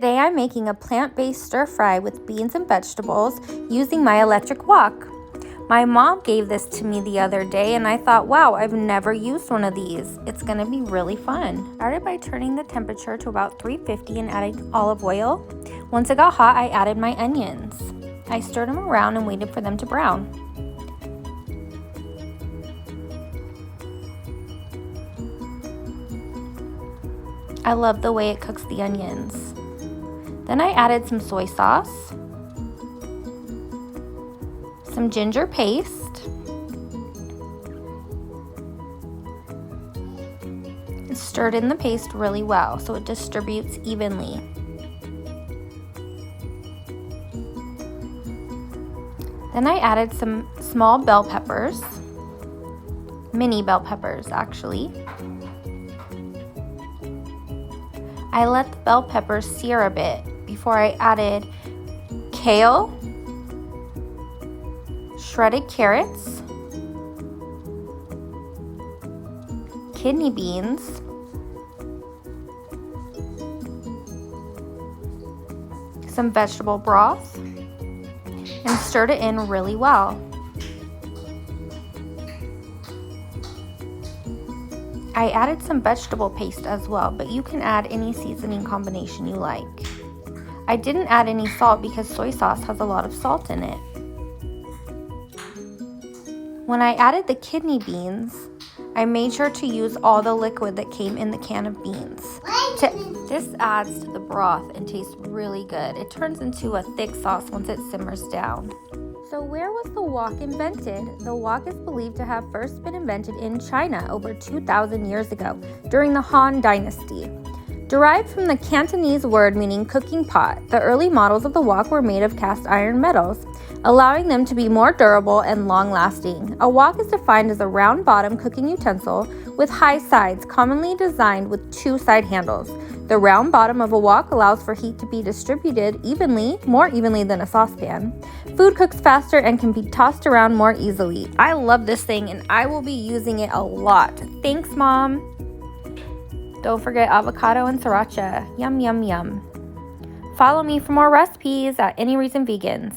Today I'm making a plant-based stir fry with beans and vegetables using my electric wok. My mom gave this to me the other day and I thought, wow, I've never used one of these. It's gonna be really fun. Started by turning the temperature to about 350 and adding olive oil. Once it got hot, I added my onions. I stirred them around and waited for them to brown. I love the way it cooks the onions. Then I added some soy sauce, some ginger paste, and stirred in the paste really well so it distributes evenly. Then I added some small bell peppers, mini bell peppers actually. I let the bell peppers sear a bit before I added kale, shredded carrots, kidney beans, some vegetable broth, and stirred it in really well. I added some vegetable paste as well, but you can add any seasoning combination you like. I didn't add any salt because soy sauce has a lot of salt in it. When I added the kidney beans, I made sure to use all the liquid that came in the can of beans. This adds to the broth and tastes really good. It turns into a thick sauce once it simmers down. So where was the wok invented? The wok is believed to have first been invented in China over 2,000 years ago during the Han Dynasty. Derived from the Cantonese word meaning cooking pot, the early models of the wok were made of cast iron metals, allowing them to be more durable and long-lasting. A wok is defined as a round bottom cooking utensil with high sides, commonly designed with two side handles. The round bottom of a wok allows for heat to be distributed more evenly than a saucepan. Food cooks faster and can be tossed around more easily. I love this thing and I will be using it a lot. Thanks, Mom. Don't forget avocado and sriracha. Yum, yum, yum. Follow me for more recipes at Any Reason Vegans.